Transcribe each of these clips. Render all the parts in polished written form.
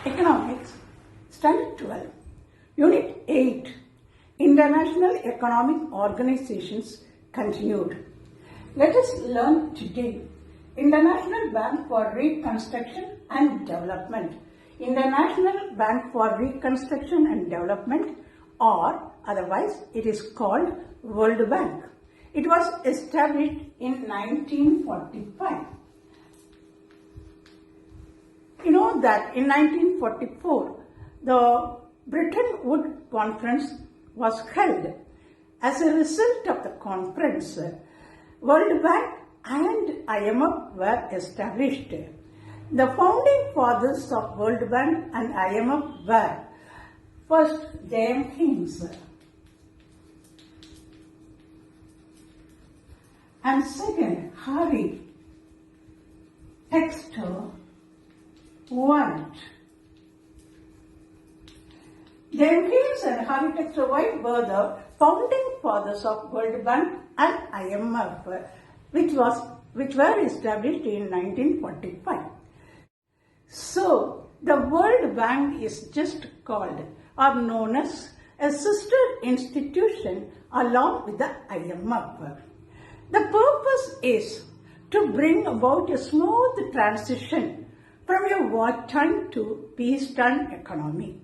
Economics, Standard 12, Unit 8, International Economic Organizations continued. Let us learn today International Bank for Reconstruction and Development. International Bank for Reconstruction and Development, or otherwise it is called World Bank. It was established in 1945. You know that in 1944, the Bretton Woods Conference was held. As a result of the conference, World Bank and IMF were established. The founding fathers of World Bank and IMF were first Jegan and second Harry Textor White. Jegan and Harry Textor White were the founding fathers of World Bank and IMF, which were established in 1945. So, the World Bank is just called or known as a sister institution along with the IMF. The purpose is to bring about a smooth transition from a wartime to peacetime economy.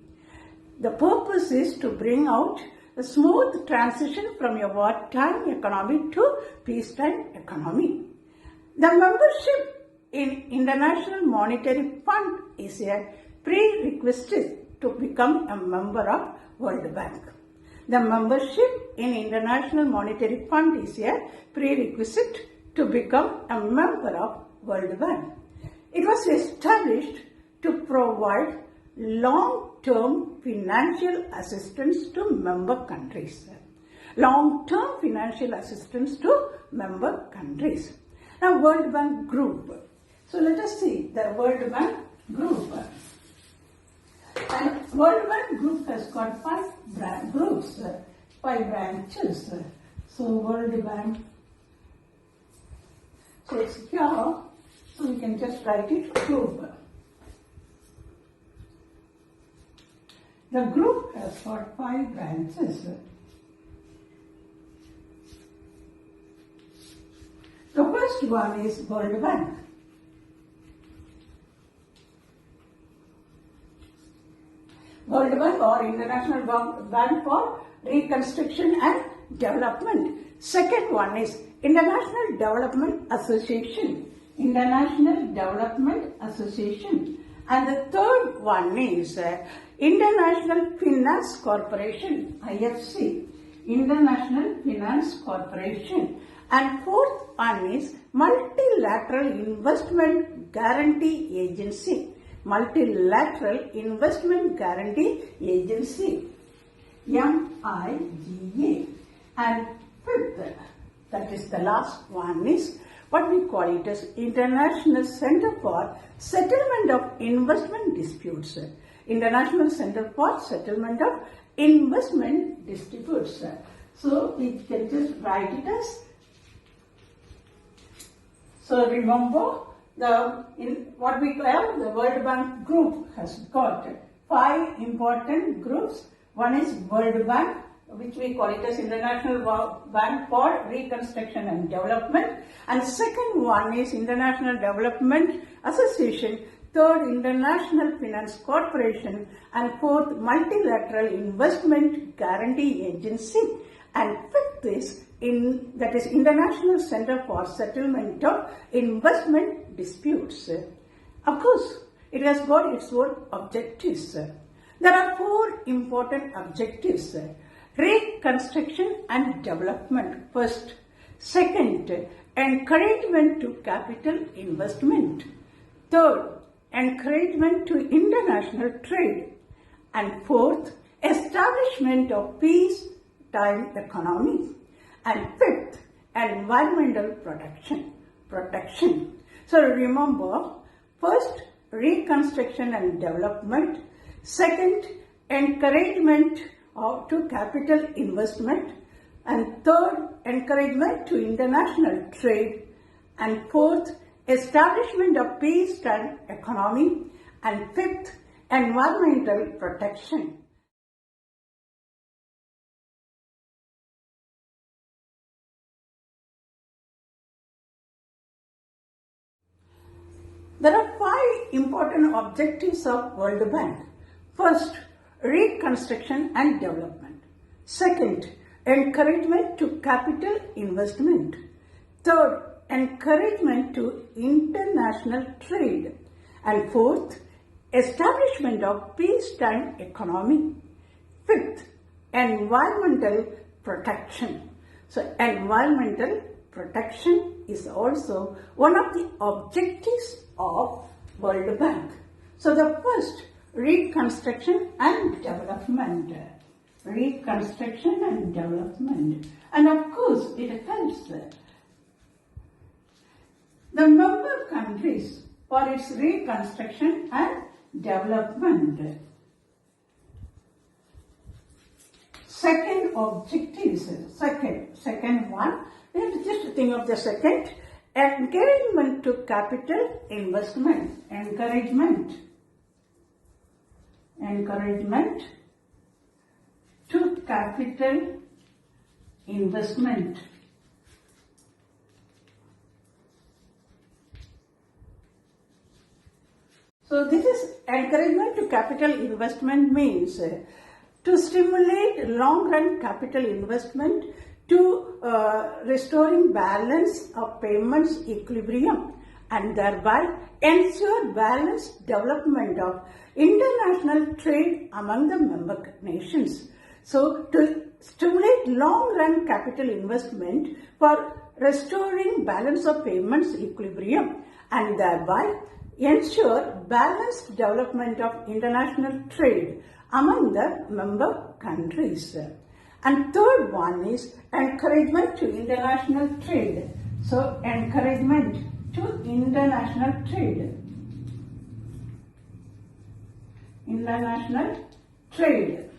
The purpose is to bring out a smooth transition from a wartime economy to peacetime economy. The membership in International Monetary Fund is a prerequisite to become a member of World Bank. The membership in International Monetary Fund is a prerequisite to become a member of World Bank. It was established to provide long-term financial assistance to member countries. Long-term financial assistance to member countries. Now, World Bank Group. So, let us see the World Bank Group. And World Bank Group has got five branches. So, World Bank. So, it's here. So, we can just write it group. The group has got five branches. The first one is World Bank. World Bank or International Bank for Reconstruction and Development. Second one is International Development Association. International Development Association. And the third one is International Finance Corporation, IFC. International Finance Corporation. And fourth one is Multilateral Investment Guarantee Agency. Multilateral Investment Guarantee Agency, MIGA. And fifth, that is the last one, is what we call it as International Center for Settlement of Investment Disputes. International Center for Settlement of Investment Disputes. So we can just write it as. So remember, what we call the World Bank Group has got five important groups. One is World Bank, which we call it as International Bank for Reconstruction and Development. And second one is International Development Association. Third, International Finance Corporation. And fourth, Multilateral Investment Guarantee Agency. And fifth is that is International Center for Settlement of Investment Disputes. Of course, it has got its own objectives. There are four important objectives. Reconstruction and development first. Second, encouragement to capital investment. Third, encouragement to international trade. And fourth, establishment of peacetime economy. And fifth, environmental protection. So remember, first, reconstruction and development. Second, encouragement to capital investment. And third, encouragement to international trade. And fourth, establishment of peacetime economy. And fifth, environmental protection. There are 5 important objectives of World Bank. First, reconstruction and development. Second, encouragement to capital investment. Third, encouragement to international trade. And fourth, establishment of peacetime economy. Fifth, environmental protection. So, environmental protection is also one of the objectives of World Bank. So, the first, reconstruction and development. Reconstruction and development. And of course, it helps the member countries for its reconstruction and development. Second objective is second one. Just think of the second. Encouragement to capital investment. Encouragement to capital investment. So this is encouragement to capital investment means to stimulate long-run capital investment to restoring balance of payments equilibrium and thereby ensure balanced development of international trade among the member nations. So to stimulate long-run capital investment for restoring balance of payments equilibrium and thereby ensure balanced development of international trade among the member countries. And third one is encouragement to international trade. So, encouragement to international trade. International trade.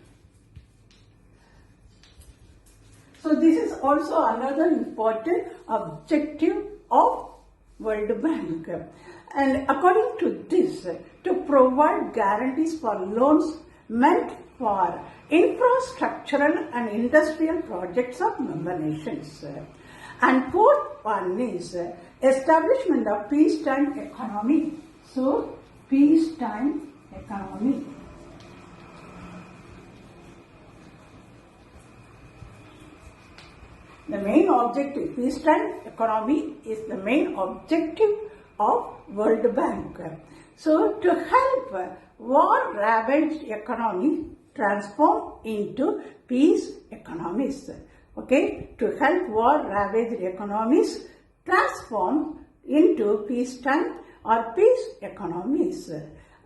So, this is also another important objective of World Bank. And according to this, to provide guarantees for loans meant for infrastructural and industrial projects of member nations. And fourth one is establishment of peacetime economy. So, peacetime economy. The main objective, peacetime economy is the main objective of World Bank. So, to help war-ravaged economy transform into peace economies. Okay, to help war-ravaged economies transform into peacetime or peace economies.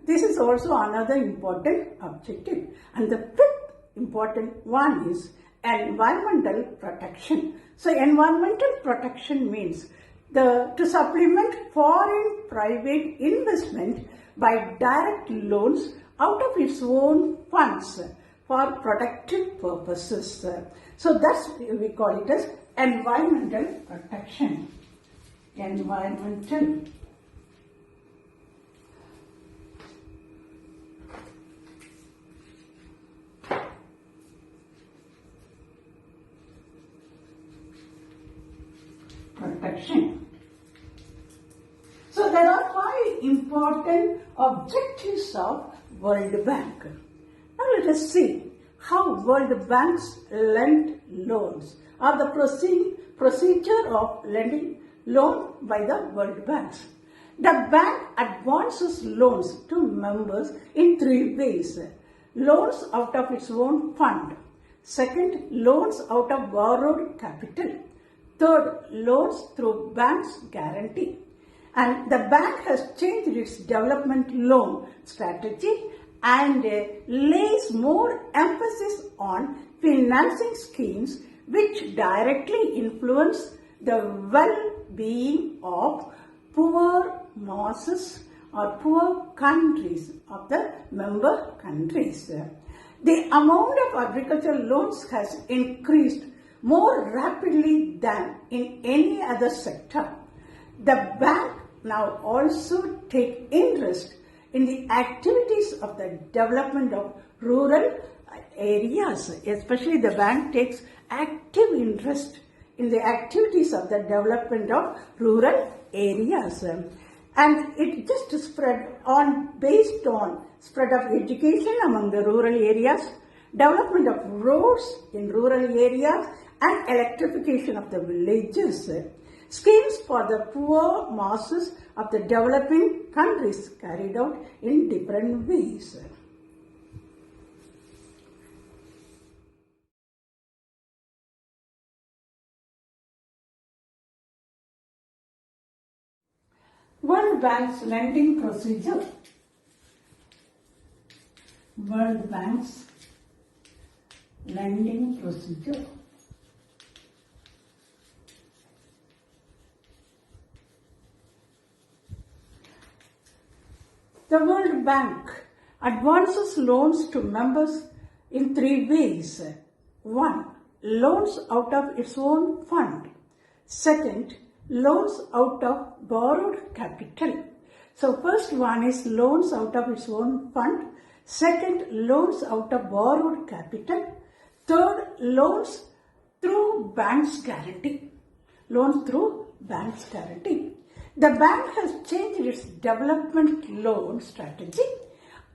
This is also another important objective. And the fifth important one is environmental protection. So, environmental protection means to supplement foreign private investment by direct loans out of its own funds for protective purposes. So that's we call it as environmental protection. Environmental protection. So there are 5 important objectives of World Bank. Now let us see how World Banks lend loans or the procedure of lending loan by the World Banks. The bank advances loans to members in 3 ways. Loans out of its own fund. Second, loans out of borrowed capital. Third, loans through bank's guarantee. And the bank has changed its development loan strategy and lays more emphasis on financing schemes which directly influence the well-being of poor masses or poor countries of the member countries. The amount of agricultural loans has increased more rapidly than in any other sector. The bank now also take interest in the activities of the development of rural areas. Especially the bank takes active interest in the activities of the development of rural areas. And it just spread on, based on spread of education among the rural areas, development of roads in rural areas, and electrification of the villages. Schemes for the poor masses of the developing countries carried out in different ways. World Bank's lending procedure. World Bank's lending procedure. The World Bank advances loans to members in three ways. 1. Loans out of its own fund. Second, loans out of borrowed capital. So first one is loans out of its own fund. Second, loans out of borrowed capital. Third, loans through bank's guarantee. Loans through bank's guarantee. The bank has changed its development loan strategy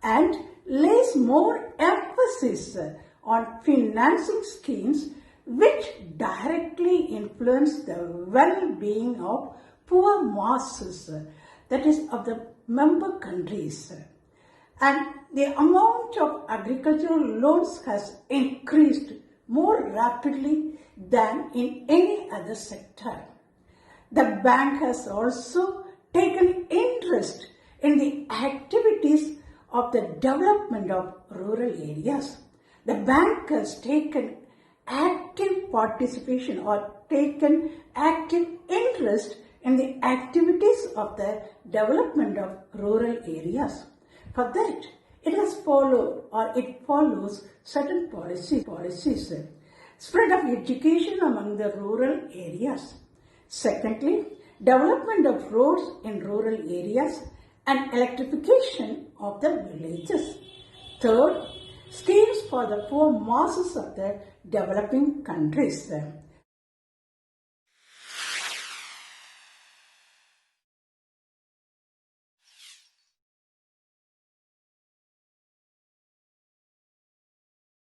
and lays more emphasis on financing schemes which directly influence the well-being of poor masses, that is of the member countries. And the amount of agricultural loans has increased more rapidly than in any other sector. The bank has also taken interest in the activities of the development of rural areas. The bank has taken active participation or taken active interest in the activities of the development of rural areas. For that, it follows certain policies. Spread of education among the rural areas. Secondly, development of roads in rural areas and electrification of the villages. Third, schemes for the poor masses of the developing countries.